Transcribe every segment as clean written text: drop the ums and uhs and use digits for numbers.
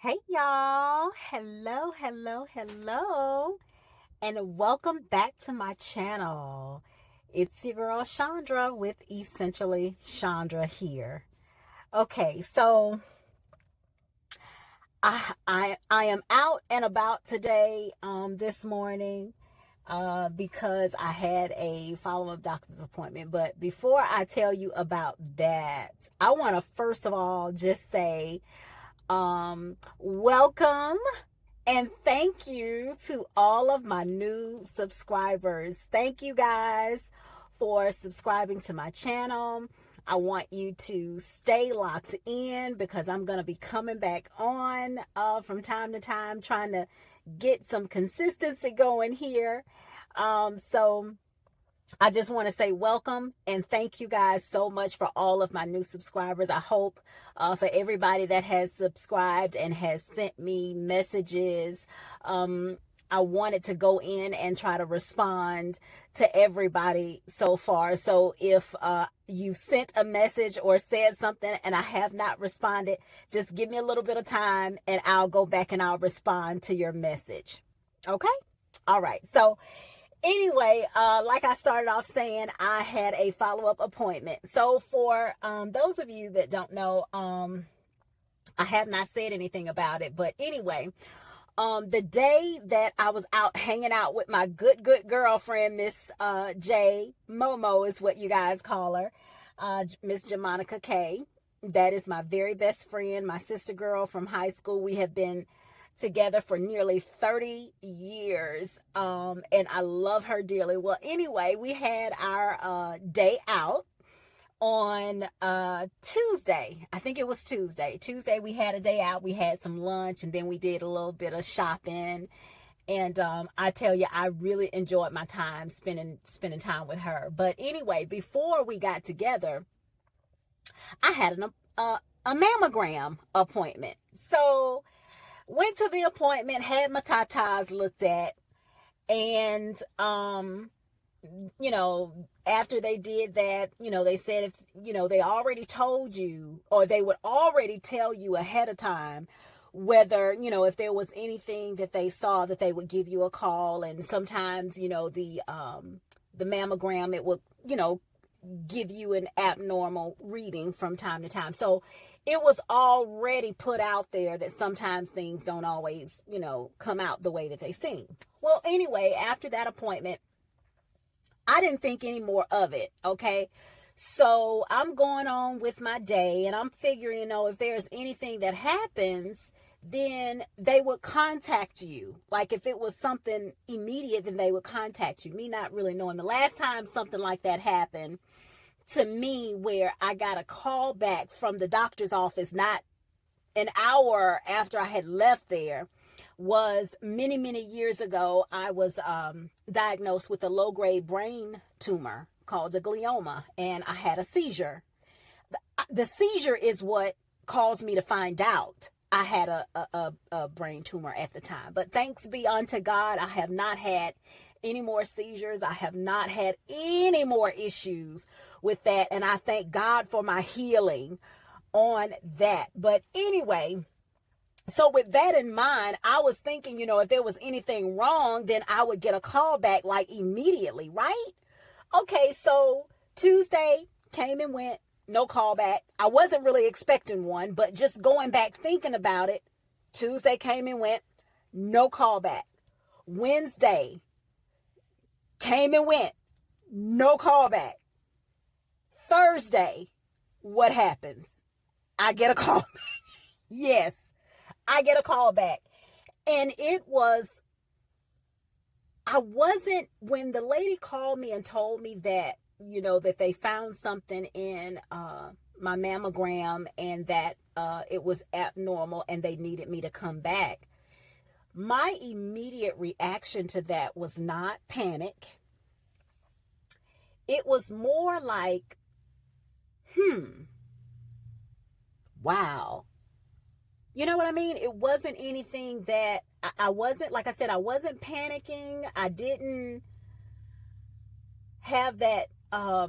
Hey y'all. Hello. And welcome back to my channel. It's your girl Chandra with Essentially Chandra here. Okay, so I am out and about today this morning because I had a follow-up doctor's appointment. But before I tell you about that, I want to first of all just say welcome and thank you to all of my new subscribers. Thank you guys for subscribing to my channel. I want you to stay locked in because I'm going to be coming back on from time to time, trying to get some consistency going here. So I just want to say welcome and thank you guys so much for all of my new subscribers. I hope for everybody that has subscribed and has sent me messages. I wanted to go in and try to respond to everybody so far. So if you sent a message or said something and I have not responded, just give me a little bit of time and I'll go back and I'll respond to your message. Okay? All right. So anyway, like I started off saying, I had a follow-up appointment. So for those of you that don't know, I have not said anything about it. But anyway, the day that I was out hanging out with my good girlfriend, Miss J, Momo is what you guys call her, Miss Jamonica K. That is my very best friend, my sister girl from high school. We have been together for nearly 30 years, and I love her dearly. Well, anyway, we had our day out on Tuesday. I think it was Tuesday we had a day out. We had some lunch and then we did a little bit of shopping. And I tell you, I really enjoyed my time spending time with her. But anyway, before we got together, I had a mammogram appointment. So went to the appointment, had my tatas looked at, and after they did that, they said, if they already told you, or they would already tell you ahead of time whether, if there was anything that they saw, that they would give you a call. And sometimes, the mammogram, it would, give you an abnormal reading from time to time. So it was already put out there that sometimes things don't always, come out the way that they seem. Well, anyway, after that appointment, I didn't think any more of it. Okay. So I'm going on with my day and I'm figuring, if there's anything that happens, then they would contact you. Like if it was something immediate, then they would contact you. Me not really knowing. The last time something like that happened to me, where I got a call back from the doctor's office, not an hour after I had left there, was many years ago. I was diagnosed with a low-grade brain tumor called a glioma, and I had a seizure. The seizure is what caused me to find out I had a brain tumor at the time. But thanks be unto God, I have not had any more seizures. I have not had any more issues with that. And I thank God for my healing on that. But anyway, so with that in mind, I was thinking, if there was anything wrong, then I would get a call back like immediately, right? Okay, so Tuesday came and went, no call back. I wasn't really expecting one, but just going back thinking about it, Tuesday came and went, no call back. Wednesday came and went, no call back. Thursday, what happens? I get a call back. Yes, I get a call back. And when the lady called me and told me that, that they found something in my mammogram and that it was abnormal and they needed me to come back, my immediate reaction to that was not panic. It was more like, wow. You know what I mean? It wasn't anything that I wasn't, like I said, I wasn't panicking. I didn't have that, I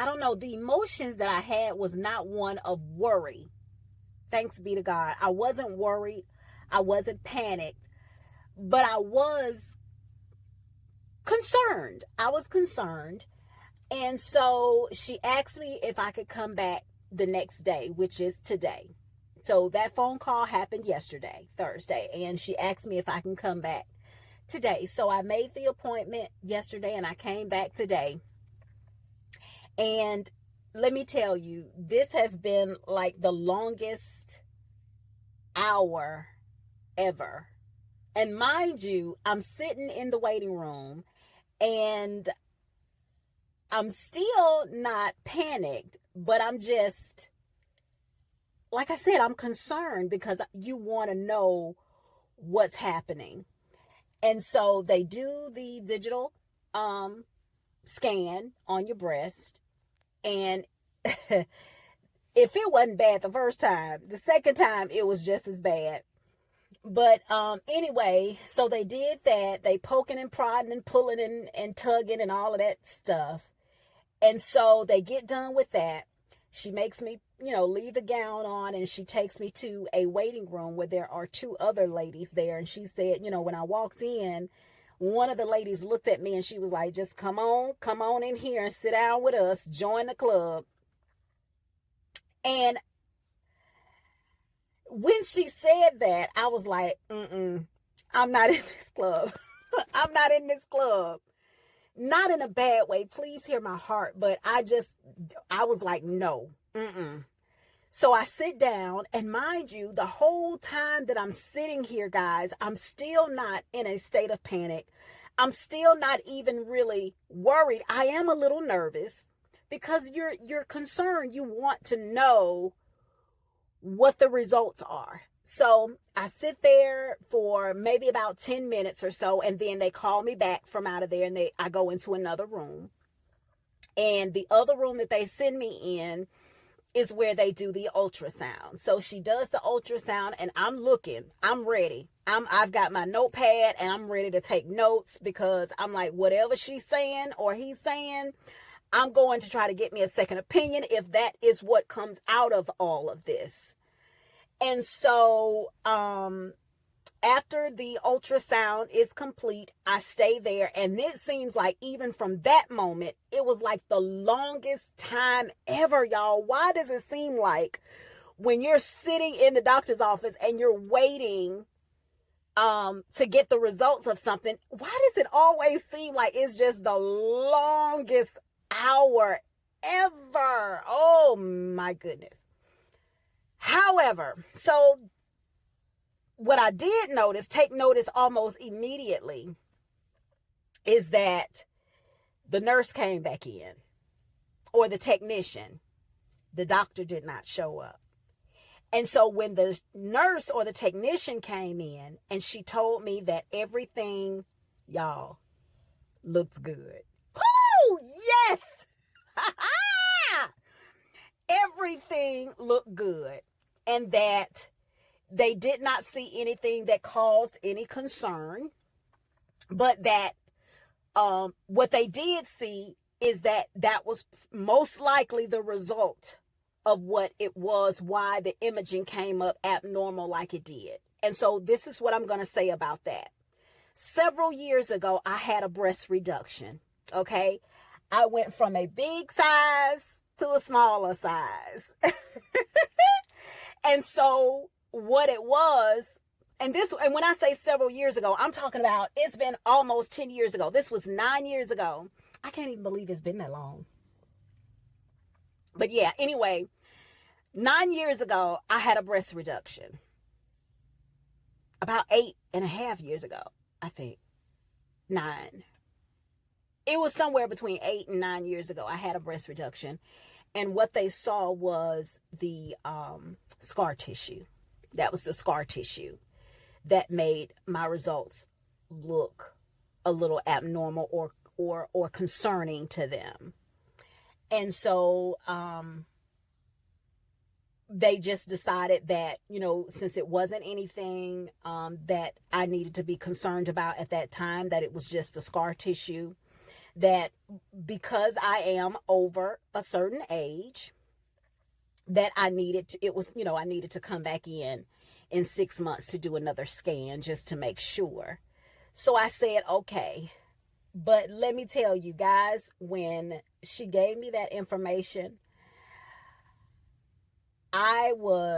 don't know, the emotions that I had was not one of worry. Thanks be to God. I wasn't worried. I wasn't panicked, but I was concerned. I was concerned. And so she asked me if I could come back the next day, which is today. So that phone call happened yesterday, Thursday, and she asked me if I can come back today. So I made the appointment yesterday and I came back today. And let me tell you, this has been like the longest hour ever. And mind you, I'm sitting in the waiting room and I'm still not panicked, but I'm just, like I said, I'm concerned because you want to know what's happening. And so they do the digital scan on your breast. And if it wasn't bad the first time, the second time it was just as bad. But anyway, so they did that. They poking and prodding and pulling and tugging and all of that stuff. And so they get done with that. She makes me, leave the gown on, and she takes me to a waiting room where there are two other ladies there. And she said, when I walked in, one of the ladies looked at me and she was like, just come on in here and sit down with us, join the club. And when she said that, I was like, I'm not in this club. I'm not in this club. Not in a bad way. Please hear my heart. But I was like, no. So I sit down, and mind you, the whole time that I'm sitting here, guys, I'm still not in a state of panic. I'm still not even really worried. I am a little nervous because you're concerned. You want to know what the results are. So I sit there for maybe about 10 minutes or so, and then they call me back from out of there, and I go into another room. And the other room that they send me in is where they do the ultrasound. So she does the ultrasound, and I'm looking, I'm ready. I've got my notepad and I'm ready to take notes because I'm like, whatever she's saying or he's saying, I'm going to try to get me a second opinion if that is what comes out of all of this. And so after the ultrasound is complete, I stay there. And it seems like even from that moment, it was like the longest time ever, y'all. Why does it seem like when you're sitting in the doctor's office and you're waiting to get the results of something, why does it always seem like it's just the longest hour ever? Oh my goodness. However, so what I did take notice almost immediately, is that the nurse came back in, or the technician. The doctor did not show up. And so when the nurse or the technician came in and she told me that everything, y'all, looks good. Woo! Yes! Everything looked good. And that they did not see anything that caused any concern, but that what they did see is that was most likely the result of what it was, why the imaging came up abnormal like it did. And so this is what I'm going to say about that. Several years ago, I had a breast reduction. Okay. I went from a big size to a smaller size. And so what it was, and when I say several years ago, I'm talking about it's been almost 10 years ago. This was 9 years ago. I can't even believe it's been that long. But yeah, anyway, 9 years ago, I had a breast reduction. About 8.5 years ago, I think. 9. It was somewhere between 8 and 9 years ago, I had a breast reduction. And what they saw was the scar tissue. That was the scar tissue that made my results look a little abnormal or concerning to them. And so they just decided that, since it wasn't anything that I needed to be concerned about at that time, that it was just the scar tissue, that because I am over a certain age, that I needed to, it was, I needed to come back in 6 months to do another scan just to make sure. So I said, okay. But let me tell you guys, when she gave me that information, all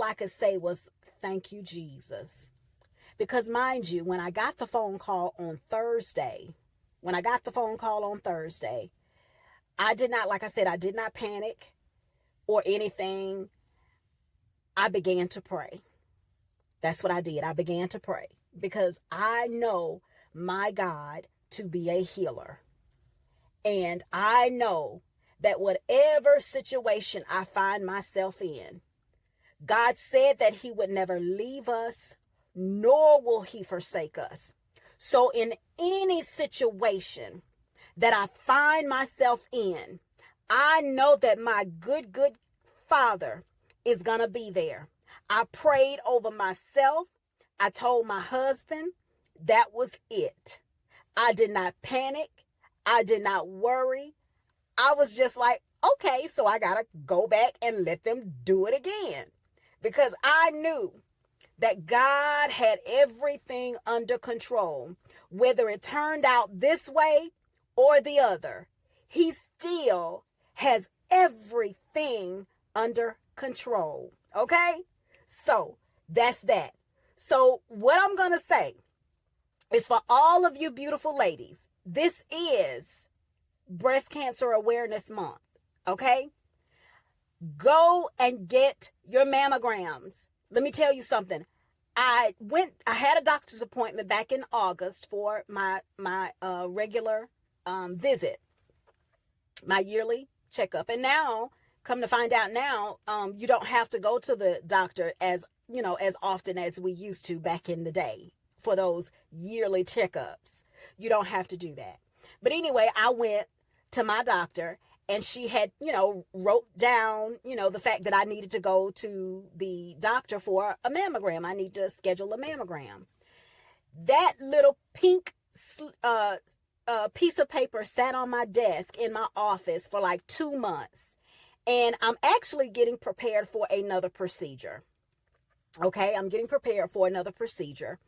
I could say was, thank you, Jesus. Because mind you, when I got the phone call on Thursday, I did not, like I said, I did not panic or anything. I began to pray. That's what I did. I began to pray because I know my God to be a healer. And I know that whatever situation I find myself in, God said that he would never leave us, nor will he forsake us. So in any situation that I find myself in, I know that my good Father is going to be there. I prayed over myself. I told my husband that was it. I did not panic. I did not worry. I was just like, okay, so I got to go back and let them do it again. Because I knew that God had everything under control. Whether it turned out this way or the other, he still has everything under control. Okay? So that's that. So what I'm going to say is, for all of you beautiful ladies, this is Breast Cancer Awareness Month. Okay? Go and get your mammograms. Let me tell you something. I had a doctor's appointment back in August for my regular visit, my yearly checkup. And now, come to find out now, you don't have to go to the doctor as often as we used to back in the day for those yearly checkups. You don't have to do that. But anyway, I went to my doctor, and she had, wrote down, the fact that I needed to go to the doctor for a mammogram. I need to schedule a mammogram. That little pink piece of paper sat on my desk in my office for like 2 months. And I'm actually getting prepared for another procedure. Okay, I'm getting prepared for another procedure.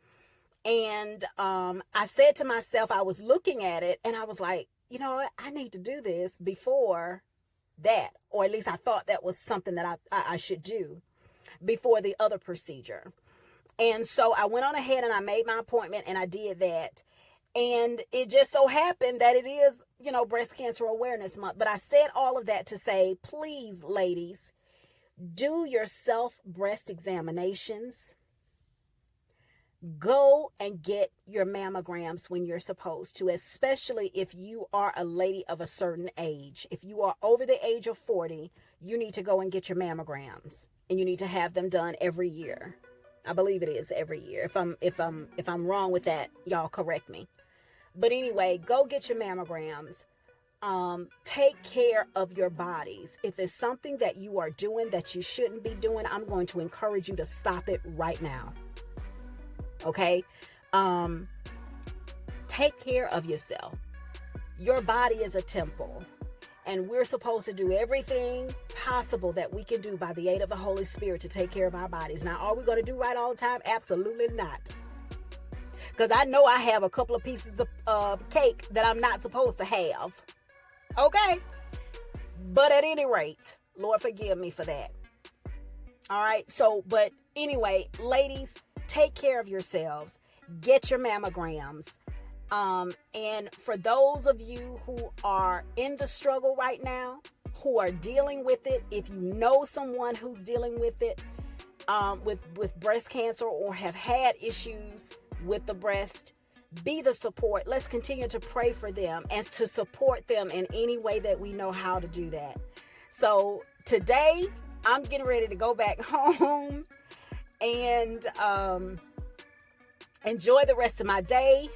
And I said to myself, I was looking at it and I was like, you know what? I need to do this before that. Or at least I thought that was something that I should do before the other procedure. And so I went on ahead and I made my appointment and I did that. And it just so happened that it is, Breast Cancer Awareness Month. But I said all of that to say, please, ladies, do your self-breast examinations. Go and get your mammograms when you're supposed to, especially if you are a lady of a certain age. If you are over the age of 40, you need to go and get your mammograms, and you need to have them done every year. I believe it is every year. If I'm wrong with that, y'all correct me. But anyway, go get your mammograms. Take care of your bodies. If it's something that you are doing that you shouldn't be doing, I'm going to encourage you to stop it right now. Okay? Take care of yourself. Your body is a temple, and we're supposed to do everything possible that we can do by the aid of the Holy Spirit to take care of our bodies. Now, are we going to do right all the time? Absolutely not. Because I know I have a couple of pieces of cake that I'm not supposed to have. Okay? But at any rate, Lord, forgive me for that. All right? So, but anyway, ladies, take care of yourselves. Get your mammograms. And for those of you who are in the struggle right now, who are dealing with it, if you know someone who's dealing with it, with breast cancer, or have had issues with the breast, be the support. Let's continue to pray for them and to support them in any way that we know how to do that. So today, I'm getting ready to go back home and enjoy the rest of my day.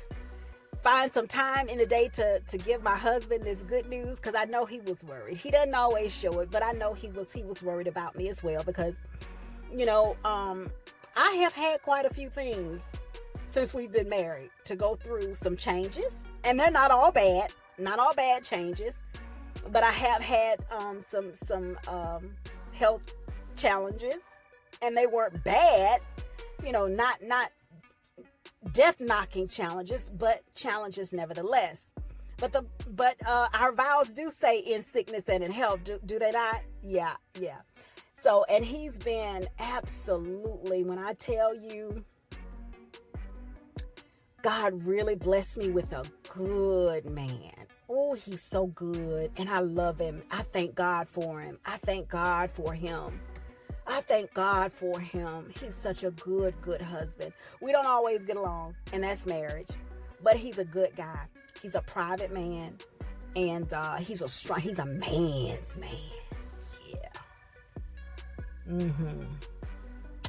Find some time in the day to give my husband this good news, because I know he was worried. He doesn't always show it, but I know he was worried about me as well, because I have had quite a few things since we've been married to go through, some changes, and they're not all bad changes. But I have had some health challenges, and they weren't bad, not death knocking challenges, but challenges nevertheless. But our vows do say in sickness and in health, do they not? Yeah. So, and he's been absolutely, when I tell you, God really blessed me with a good man. Oh, he's so good. And I love him. I thank God for him. I thank God for him. I thank God for him. He's such a good husband. We don't always get along, and that's marriage. But he's a good guy. He's a private man. And he's a man's man. Yeah.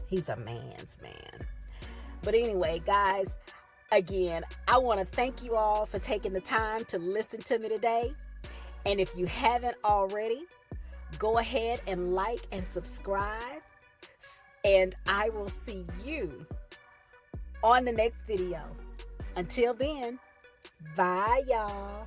He's a man's man. But anyway, guys, again, I want to thank you all for taking the time to listen to me today. And if you haven't already, go ahead and like and subscribe. And I will see you on the next video. Until then, bye, y'all.